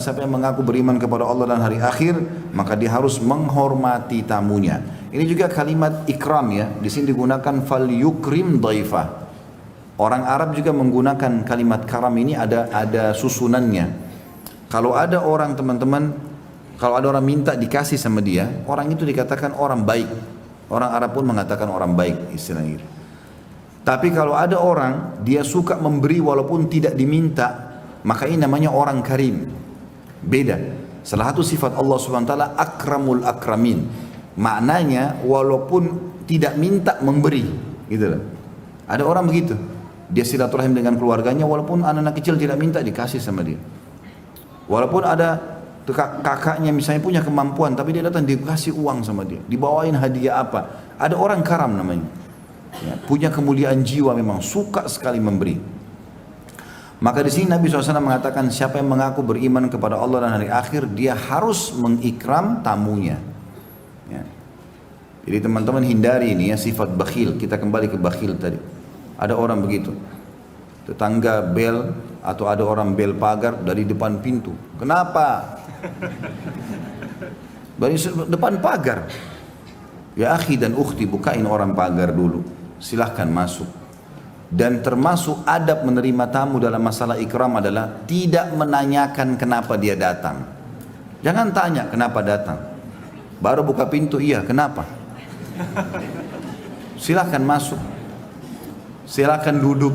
Siapa yang mengaku beriman kepada Allah dan hari akhir, maka dia harus menghormati tamunya. Ini juga kalimat ikram ya. Di sini digunakan fal yukrim dhaifah. Orang Arab juga menggunakan kalimat karam ini ada susunannya. Kalau ada orang teman-teman, kalau ada orang minta dikasih sama dia, orang itu dikatakan orang baik. Orang Arab pun mengatakan orang baik istilahnya. Tapi kalau ada orang dia suka memberi walaupun tidak diminta, maka ini namanya orang karim. Beda. Salah satu sifat Allah Subhanahu wa taala akramul akramin. Maknanya walaupun tidak minta memberi, gitu loh. Ada orang begitu. Dia silaturahim dengan keluarganya walaupun anak-anak kecil tidak minta dikasih sama dia. Walaupun ada kakaknya misalnya punya kemampuan tapi dia datang dikasih uang sama dia, dibawain hadiah apa. Ada orang karam namanya. Ya, punya kemuliaan jiwa memang suka sekali memberi. Maka di sini Nabi SAW mengatakan siapa yang mengaku beriman kepada Allah dan hari akhir dia harus mengikram tamunya. Ya. Jadi teman-teman hindari ini ya sifat bakhil. Kita kembali ke bakhil tadi. Ada orang begitu. Tetangga bel atau ada orang bel pagar dari depan pintu. Kenapa? Dari depan pagar. Ya akhi dan ukhti bukain orang pagar dulu. Silahkan masuk. Dan termasuk adab menerima tamu dalam masalah ikram adalah tidak menanyakan kenapa dia datang. Jangan tanya kenapa datang. Baru buka pintu, iya kenapa? Silahkan masuk. Silahkan duduk.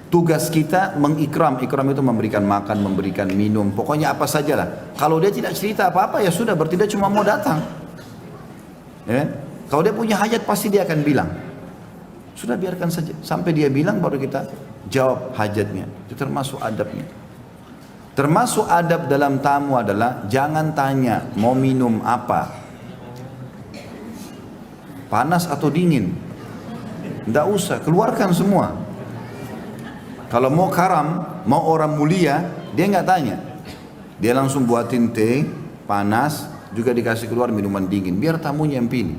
Tugas kita mengikram. Ikram itu memberikan makan, memberikan minum. Pokoknya apa sajalah. Kalau dia tidak cerita apa-apa ya sudah berarti dia cuma mau datang. Ya? Kalau dia punya hajat pasti dia akan bilang. Sudah biarkan saja. Sampai dia bilang baru kita jawab hajatnya. Itu termasuk adabnya. Termasuk adab dalam tamu adalah jangan tanya mau minum apa. Panas atau dingin. Tidak usah, keluarkan semua. Kalau mau karam, mau orang mulia, dia nggak tanya. Dia langsung buatin teh, panas, juga dikasih keluar minuman dingin. Biar tamunya yang pilih.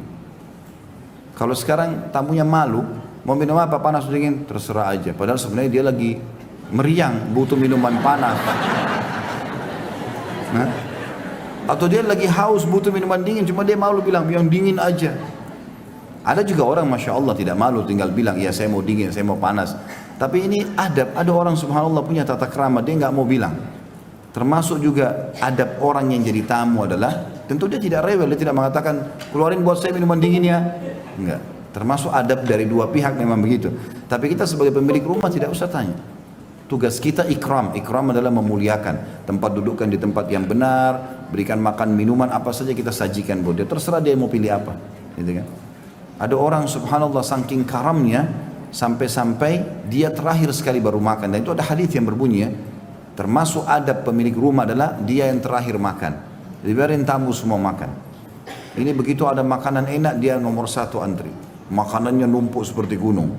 Kalau sekarang tamunya malu, mau minum apa panas atau dingin terserah aja. Padahal sebenarnya dia lagi meriang, butuh minuman panas. Nah, atau dia lagi haus butuh minuman dingin, cuma dia malu bilang yang dingin aja. Ada juga orang masya Allah tidak malu tinggal bilang ya saya mau dingin, saya mau panas. Tapi ini adab. Ada orang subhanallah punya tata krama dia nggak mau bilang. Termasuk juga adab orang yang jadi tamu adalah tentu dia tidak rewel, dia tidak mengatakan keluarin buat saya minuman dingin ya. Enggak. Termasuk adab dari dua pihak memang begitu. Tapi kita sebagai pemilik rumah tidak usah tanya. Tugas kita ikram. Ikram adalah memuliakan. Tempat dudukkan di tempat yang benar. Berikan makan minuman apa saja kita sajikan buat dia. Terserah dia mau pilih apa. Gitu kan. Ada orang subhanallah saking karamnya. Sampai-sampai dia terakhir sekali baru makan. Dan itu ada hadis yang berbunyi ya. Termasuk adab pemilik rumah adalah dia yang terakhir makan. Jadi biarin tamu semua makan. Ini begitu ada makanan enak dia nomor satu antri. Makanannya numpuk seperti gunung.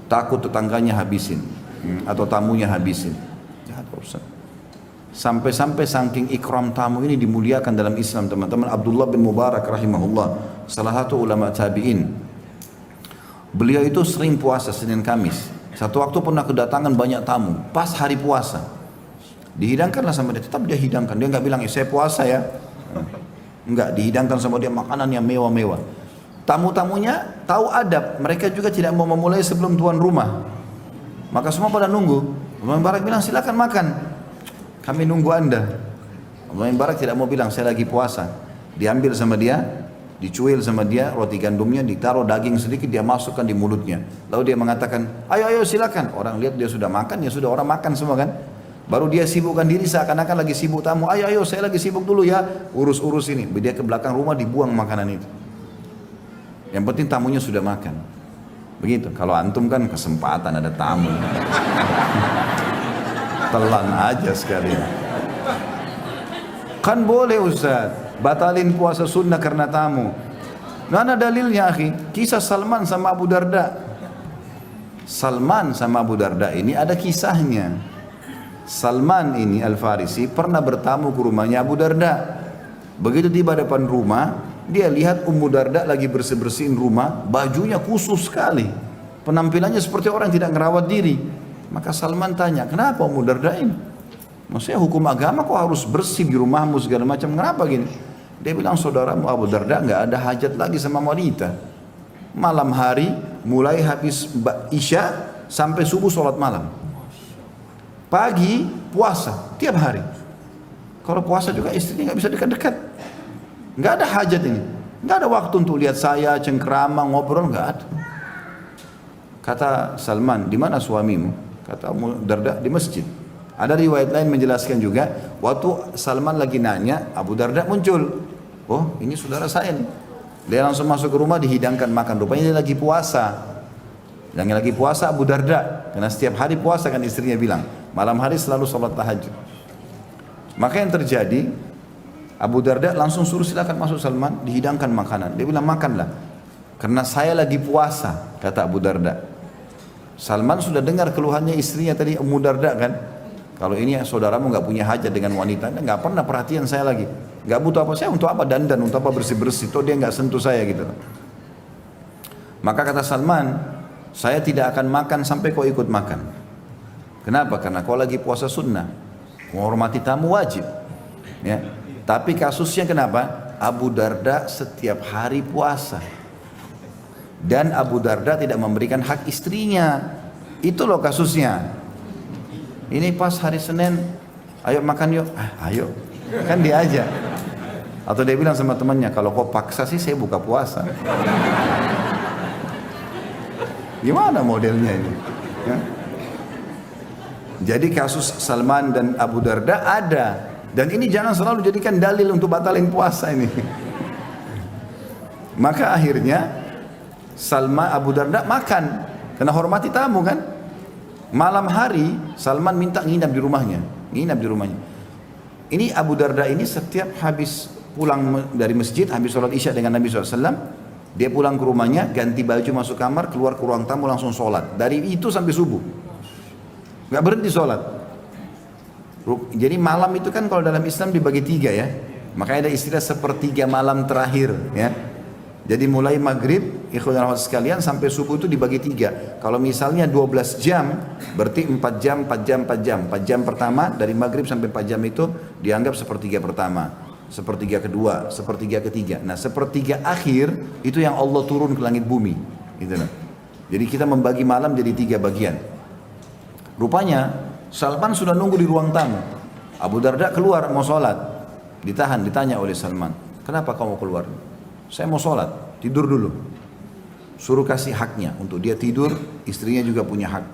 Takut tetangganya habisin. Atau tamunya habisin. Jahat Ustaz. Sampai-sampai saking ikram tamu ini dimuliakan dalam Islam teman-teman. Abdullah bin Mubarak rahimahullah. Salah satu ulama tabi'in. Beliau itu sering puasa Senin Kamis. Satu waktu pernah kedatangan banyak tamu. Pas hari puasa. Dihidangkanlah sama dia. Tetap dia hidangkan. Dia nggak bilang saya puasa ya. Enggak, dihidangkan sama dia makanan yang mewah-mewah. Tamu-tamunya tahu adab, mereka juga tidak mau memulai sebelum tuan rumah. Maka semua pada nunggu. Abdullah bin Barak bilang silakan makan. Kami nunggu Anda. Abdullah bin Barak tidak mau bilang saya lagi puasa. Diambil sama dia, dicuil sama dia roti gandumnya, ditaruh daging sedikit dia masukkan di mulutnya. Lalu dia mengatakan, "Ayo silakan." Orang lihat dia sudah makan, ya sudah orang makan semua kan? Baru dia sibukkan diri seakan-akan lagi sibuk tamu. Ayo saya lagi sibuk dulu ya. Urus ini. Dia ke belakang rumah dibuang makanan itu. Yang penting tamunya sudah makan. Begitu. Kalau antum kan kesempatan ada tamu. Telan aja sekalian. Kan boleh Ustaz. Batalin puasa sunnah karena tamu. Mana dalilnya akhi? Kisah Salman sama Abu Darda. Salman sama Abu Darda ini ada kisahnya. Salman ini Al-Farisi pernah bertamu ke rumahnya Abu Darda. Begitu tiba depan rumah, dia lihat Ummu Darda lagi bersih-bersihin rumah, bajunya khusus sekali. Penampilannya seperti orang tidak ngerawat diri. Maka Salman tanya, kenapa Ummu Darda ini? Maksudnya hukum agama kok harus bersih di rumahmu segala macam, kenapa gini? Dia bilang, saudaramu Abu Darda nggak ada hajat lagi sama wanita. Malam hari mulai habis isya sampai subuh sholat malam. Pagi puasa tiap hari. Kalau puasa juga istrinya nggak bisa dekat-dekat. Nggak ada hajat ini. Nggak ada waktu untuk lihat saya cengkerama ngobrol, nggak ada. Kata Salman, di mana suamimu? Kata Abu Darda, di masjid. Ada riwayat lain menjelaskan juga, waktu Salman lagi nanya, Abu Darda muncul. Oh, ini saudara saya nih. Dia langsung masuk ke rumah, dihidangkan makan. Rupanya dia lagi puasa. Yang lagi puasa Abu Darda, karena setiap hari puasa kan istrinya bilang. Malam hari selalu sholat tahajud. Maka yang terjadi, Abu Darda langsung suruh silakan masuk Salman, dihidangkan makanan. Dia bilang makanlah, karena saya lagi puasa, kata Abu Darda. Salman sudah dengar keluhannya istrinya tadi, Abu Darda kan. Kalau ini saudaramu nggak punya hajat dengan wanita, nggak pernah perhatian saya lagi, nggak butuh apa saya, untuk apa dandan, untuk apa bersih-bersih, toh dia nggak sentuh saya gitu. Maka kata Salman, saya tidak akan makan sampai kau ikut makan. Kenapa? Karena kau lagi puasa sunnah, menghormati tamu wajib. Ya. Tapi kasusnya kenapa? Abu Darda setiap hari puasa, dan Abu Darda tidak memberikan hak istrinya. Itu loh kasusnya. Ini pas hari Senin, ayo makan yuk, ayo, kan dia aja. Atau dia bilang sama temannya, kalau kau paksa sih saya buka puasa. Gimana modelnya ini? Ya? Jadi kasus Salman dan Abu Darda ada, dan ini jangan selalu jadikan dalil untuk batalin puasa ini. Maka akhirnya Salman Abu Darda makan, karena hormati tamu kan. Malam hari Salman minta nginap di rumahnya, Ini Abu Darda ini setiap habis pulang dari masjid, habis sholat isya dengan Nabi SAW, dia pulang ke rumahnya, ganti baju masuk kamar, keluar ke ruang tamu langsung sholat. Dari itu sampai subuh, nggak berhenti sholat. Jadi malam itu kan kalau dalam Islam dibagi tiga ya, makanya ada istilah sepertiga malam terakhir ya. Jadi mulai maghrib, ikhwan dan akhwat sekalian, sampai subuh itu dibagi tiga. Kalau misalnya 12 jam, berarti 4 jam, 4 jam, 4 jam. 4 jam pertama, dari maghrib sampai 4 jam itu dianggap sepertiga pertama. Sepertiga kedua, sepertiga ketiga. Nah sepertiga akhir, itu yang Allah turun ke langit bumi. Gitu. Jadi kita membagi malam jadi 3 bagian. Rupanya, Salman sudah nunggu di ruang tamu. Abu Darda keluar mau sholat. Ditahan, ditanya oleh Salman, kenapa kamu keluar? Saya mau sholat, tidur dulu. Suruh kasih haknya, untuk dia tidur, istrinya juga punya hak.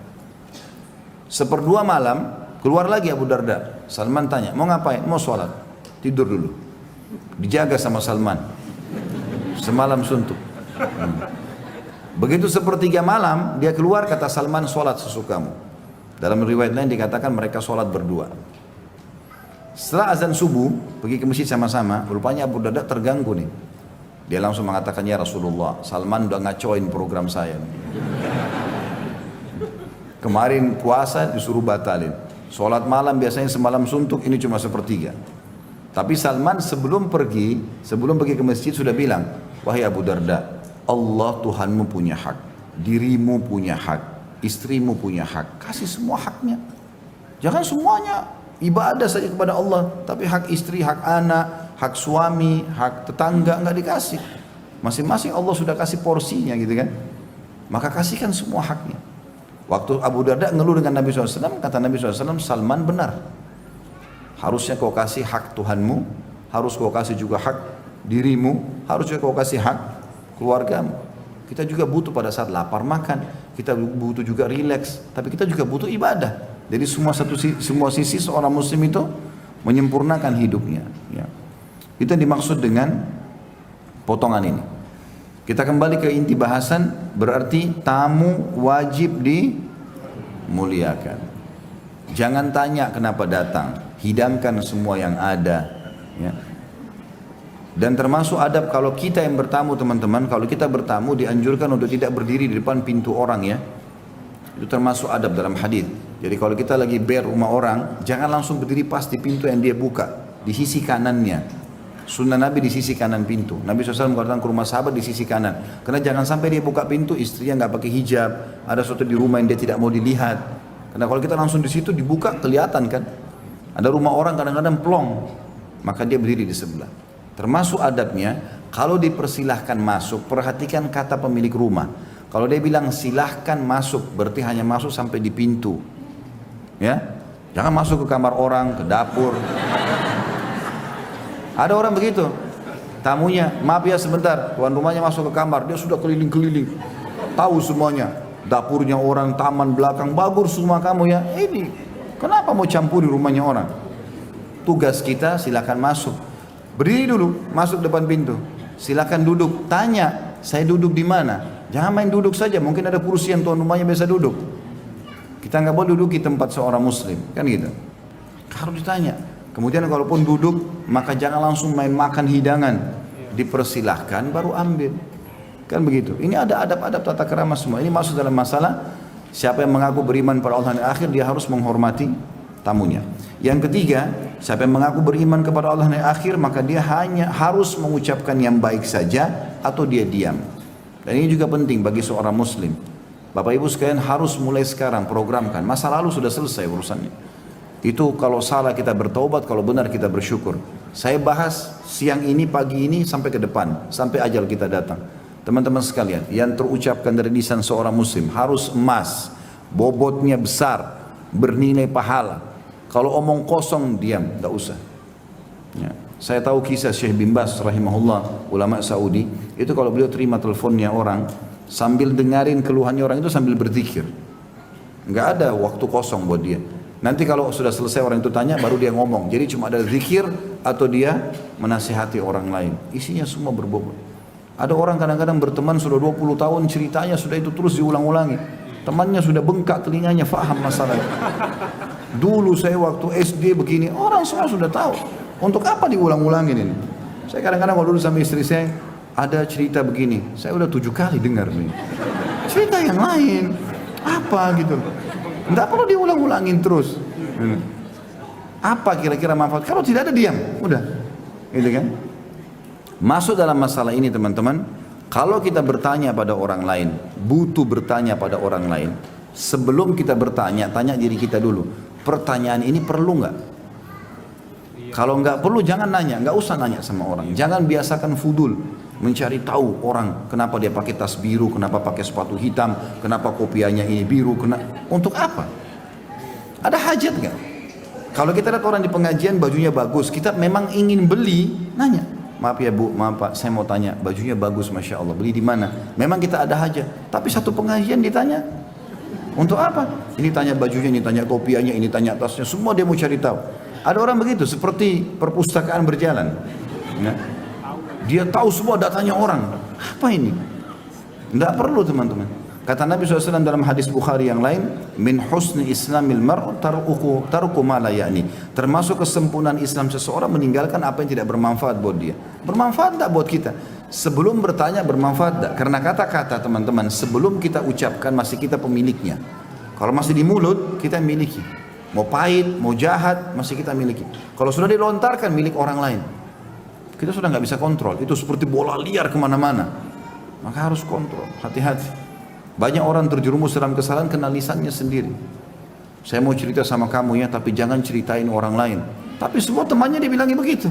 1/2 malam, keluar lagi Abu Darda. Salman tanya, mau ngapain? Mau sholat, tidur dulu. Dijaga sama Salman, semalam suntuk. Begitu 1/3 malam, dia keluar, kata Salman, sholat sesukamu. Dalam riwayat lain dikatakan mereka sholat berdua. Setelah azan subuh, pergi ke masjid sama-sama, rupanya Abu Darda terganggu nih. Dia langsung mengatakan, ya Rasulullah, Salman udah ngacoin program saya. Kemarin puasa disuruh batalin. Sholat malam biasanya semalam suntuk, ini cuma 1/3. Tapi Salman sebelum pergi ke masjid sudah bilang, wahai Abu Darda, Allah Tuhanmu punya hak, dirimu punya hak, istrimu punya hak, kasih semua haknya. Jangan semuanya ibadah saja kepada Allah, tapi hak istri, hak anak, hak suami, hak tetangga nggak dikasih. Masing-masing Allah sudah kasih porsinya gitu kan. Maka kasihkan semua haknya. Waktu Abu Darda ngeluh dengan Nabi SAW, kata Nabi SAW, Salman benar. Harusnya kau kasih hak Tuhanmu, harus kau kasih juga hak dirimu, harus juga kau kasih hak keluargamu. Kita juga butuh pada saat lapar makan, kita butuh juga rileks, tapi kita juga butuh ibadah. Jadi semua sisi seorang muslim itu menyempurnakan hidupnya. Ya. Itu yang dimaksud dengan potongan ini. Kita kembali ke inti bahasan, berarti tamu wajib dimuliakan. Jangan tanya kenapa datang, hidangkan semua yang ada. Ya. Dan termasuk adab kalau kita yang bertamu teman-teman, kalau kita bertamu dianjurkan untuk tidak berdiri di depan pintu orang ya. Itu termasuk adab dalam hadis. Jadi kalau kita lagi rumah orang, jangan langsung berdiri pas di pintu yang dia buka, di sisi kanannya. Sunnah Nabi di sisi kanan pintu. Nabi SAW mengatakan ke rumah sahabat di sisi kanan. Karena jangan sampai dia buka pintu, istrinya nggak pakai hijab, ada sesuatu di rumah yang dia tidak mau dilihat. Karena kalau kita langsung di situ dibuka kelihatan kan. Ada rumah orang kadang-kadang plong, maka dia berdiri di sebelah. Termasuk adabnya, kalau dipersilahkan masuk, perhatikan kata pemilik rumah. Kalau dia bilang silahkan masuk, berarti hanya masuk sampai di pintu. Ya, jangan masuk ke kamar orang, ke dapur. Ada orang begitu, tamunya, maaf ya sebentar, tuan rumahnya masuk ke kamar, dia sudah keliling-keliling, tahu semuanya, dapurnya orang, taman belakang, bagus semua kamu ya. Ini, kenapa mau campuri rumahnya orang? Tugas kita silakan masuk, berdiri dulu, masuk depan pintu, silakan duduk, tanya, saya duduk di mana? Jangan main duduk saja, mungkin ada kursi yang tuan rumahnya biasa duduk. Kita nggak boleh duduk di tempat seorang muslim, kan gitu. Harus ditanya. Kemudian kalaupun duduk, maka jangan langsung main makan hidangan. Dipersilahkan baru ambil. Kan begitu. Ini ada adab-adab tata krama semua. Ini masuk dalam masalah siapa yang mengaku beriman pada Allah dan akhir, dia harus menghormati tamunya. Yang ketiga, siapa yang mengaku beriman kepada Allah dan akhir, maka dia hanya harus mengucapkan yang baik saja atau dia diam. Dan ini juga penting bagi seorang muslim. Bapak ibu sekalian harus mulai sekarang programkan. Masa lalu sudah selesai urusannya. Itu kalau salah kita bertaubat, kalau benar kita bersyukur. Saya bahas siang ini, pagi ini sampai ke depan, sampai ajal kita datang. Teman-teman sekalian, yang terucapkan dari lisan seorang muslim harus emas, bobotnya besar, bernilai pahala. Kalau omong kosong, diam, tidak usah. Ya. Saya tahu kisah Syekh bin Baz rahimahullah, ulama Saudi, itu kalau beliau terima teleponnya orang, sambil dengarin keluhannya orang itu sambil berzikir. Enggak ada waktu kosong buat dia. Nanti kalau sudah selesai orang itu tanya, baru dia ngomong. Jadi cuma ada zikir atau dia menasihati orang lain. Isinya semua berbobot. Ada orang kadang-kadang berteman sudah 20 tahun, ceritanya sudah itu terus diulang-ulangi. Temannya sudah bengkak telinganya, faham masalahnya. Dulu saya waktu SD begini, orang semua sudah tahu. Untuk apa diulang-ulangin ini? Saya kadang-kadang kalau dulu sama istri saya, ada cerita begini, saya udah 7 kali dengar nih. Cerita yang lain, apa gitu. Tidak perlu diulang-ulangin terus. Apa kira-kira manfaat? Kalau tidak ada diam, udah. Gitu kan? Masuk dalam masalah ini teman-teman, kalau kita bertanya pada orang lain, butuh bertanya pada orang lain, sebelum kita bertanya, tanya diri kita dulu, pertanyaan ini perlu nggak? Kalau nggak perlu jangan nanya, nggak usah nanya sama orang. Jangan biasakan fudul, mencari tahu orang kenapa dia pakai tas biru, kenapa pakai sepatu hitam, kenapa kopiahnya ini biru, untuk apa? Ada hajat nggak? Kalau kita lihat orang di pengajian bajunya bagus, kita memang ingin beli, nanya. Maaf ya bu, maaf pak, saya mau tanya, bajunya bagus masya Allah, beli di mana? Memang kita ada hajat, tapi satu pengajian ditanya, untuk apa? Ini tanya bajunya, ini tanya kopiahnya, ini tanya tasnya, semua dia mau cari tahu. Ada orang begitu, seperti perpustakaan berjalan. Ya. Dia tahu semua datanya orang. Apa ini? Tidak perlu teman-teman. Kata Nabi SAW dalam hadis Bukhari yang lain, min husni islamil mar'u tarku ma la ya'ni. Termasuk kesempurnaan Islam seseorang meninggalkan apa yang tidak bermanfaat buat dia. Bermanfaat tak buat kita? Sebelum bertanya bermanfaat tak? Karena kata-kata teman-teman sebelum kita ucapkan masih kita pemiliknya. Kalau masih di mulut kita miliki. Mau pahit, mau jahat, masih kita miliki. Kalau sudah dilontarkan milik orang lain, kita sudah nggak bisa kontrol. Itu seperti bola liar kemana-mana. Maka harus kontrol, hati-hati. Banyak orang terjerumus dalam kesalahan kena lisannya sendiri. Saya mau cerita sama kamu ya, tapi jangan ceritain orang lain. Tapi semua temannya dibilangin begitu.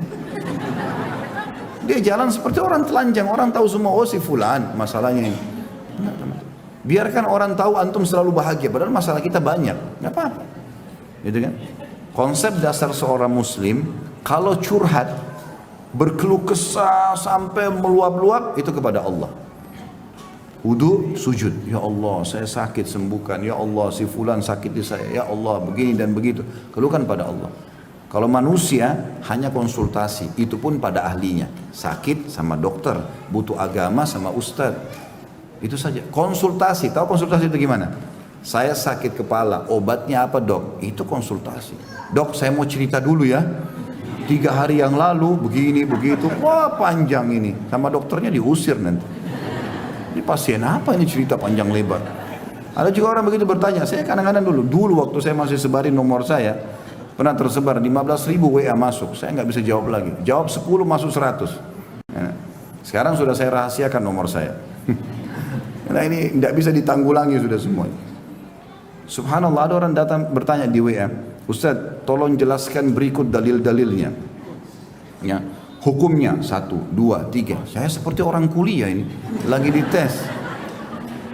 Dia jalan seperti orang telanjang, orang tahu semua, oh si fulan masalahnya ini. Biarkan orang tahu antum selalu bahagia, padahal masalah kita banyak, nggak apa-apa. Gitu kan? Konsep dasar seorang muslim, kalau curhat, berkeluh kesah sampai meluap-luap, itu kepada Allah. Wudu, sujud, ya Allah saya sakit sembuhkan, ya Allah si fulan sakit di saya, ya Allah begini dan begitu, keluhkan pada Allah. Kalau manusia hanya konsultasi, itu pun pada ahlinya, sakit sama dokter, butuh agama sama ustadz, itu saja. Konsultasi, tahu konsultasi itu gimana? Saya sakit kepala, obatnya apa dok? Itu konsultasi. Dok saya mau cerita dulu ya, 3 hari yang lalu begini begitu, wah panjang ini, sama dokternya diusir nanti. Ini pasien apa ini cerita panjang lebar? Ada juga orang begitu bertanya, saya kadang-kadang dulu waktu saya masih sebarin nomor saya, pernah tersebar 15.000 WA masuk, saya nggak bisa jawab lagi, jawab 10 masuk 100. Nah, sekarang sudah saya rahasiakan nomor saya. Nah ini tidak bisa ditanggulangi sudah semua. Subhanallah, ada orang datang bertanya di WA, Ustaz, tolong jelaskan berikut dalil-dalilnya. Ya, hukumnya 1, 2, 3. Saya seperti orang kuliah ini, lagi dites.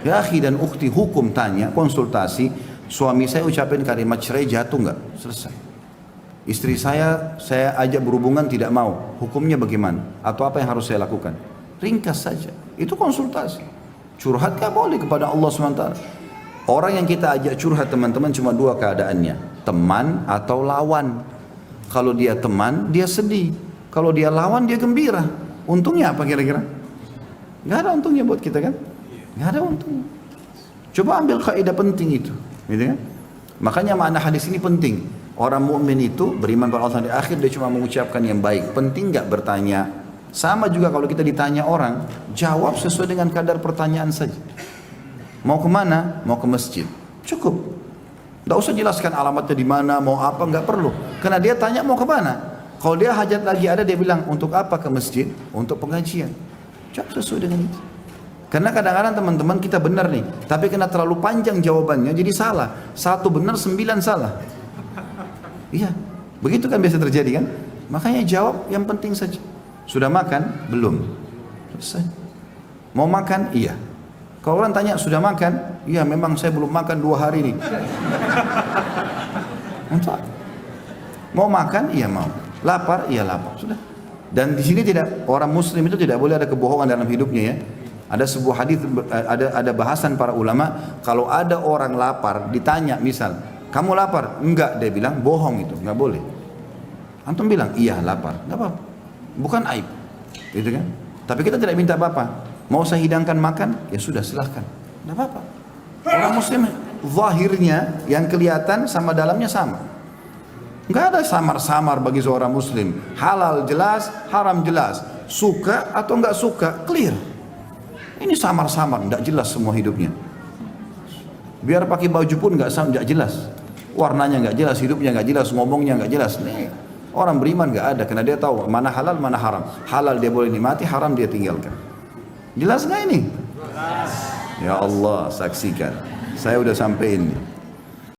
Ya akhi dan ukhti, hukum tanya, konsultasi. Suami saya ucapin kalimat cerai, jatuh nggak? Selesai. Istri saya ajak berhubungan tidak mau. Hukumnya bagaimana? Atau apa yang harus saya lakukan? Ringkas saja. Itu konsultasi. Curhat nggak boleh kepada Allah SWT. Orang yang kita ajak curhat teman-teman cuma 2 keadaannya. Teman atau lawan. Kalau dia teman, dia sedih. Kalau dia lawan, dia gembira. Untungnya apa kira-kira? Nggak ada untungnya buat kita kan? Nggak ada untungnya. Coba ambil kaidah penting itu. Gitu kan? Makanya makna hadis ini penting. Orang mukmin itu beriman pada Allah di akhir, dia cuma mengucapkan yang baik. Penting nggak bertanya? Sama juga kalau kita ditanya orang, jawab sesuai dengan kadar pertanyaan saja. Mau kemana? Mau ke masjid. Cukup. Nggak usah jelaskan alamatnya di mana, mau apa, nggak perlu. Karena dia tanya mau kemana. Kalau dia hajat lagi ada, dia bilang untuk apa ke masjid? Untuk pengajian. Jawab sesuai dengan itu. Karena kadang-kadang teman-teman kita benar nih, tapi kena terlalu panjang jawabannya, jadi salah. 1 benar, 9 salah. Iya, begitu kan biasa terjadi kan? Makanya jawab yang penting saja. Sudah makan? Belum. Selesai. Mau makan? Iya. Kalau orang tanya sudah makan? Iya, memang saya belum makan 2 hari nih. Untuk mau makan? Iya mau. Lapar? Iya lapar. Sudah. Dan di sini tidak, orang Muslim itu tidak boleh ada kebohongan dalam hidupnya ya. Ada sebuah hadis, ada bahasan para ulama, kalau ada orang lapar ditanya misal, kamu lapar? Enggak, dia bilang bohong, itu enggak boleh. Antum bilang iya lapar, enggak apa-apa, bukan aib, gitu kan? Tapi kita tidak minta apa-apa. Mau saya hidangkan makan? Ya sudah silahkan, enggak apa-apa. Orang Muslim zahirnya yang kelihatan sama dalamnya sama. Enggak ada samar-samar bagi seorang Muslim. Halal jelas, haram jelas, suka atau enggak suka clear. Ini samar-samar, enggak jelas semua hidupnya. Biar pakai baju pun enggak jelas. Warnanya enggak jelas, hidupnya enggak jelas, ngomongnya enggak jelas. Nih, orang beriman enggak ada karena dia tahu mana halal, mana haram. Halal dia boleh nikmati, haram dia tinggalkan. Jelas enggak ini? Jelas. Ya Allah, saksikan. Saya udah sampai ini.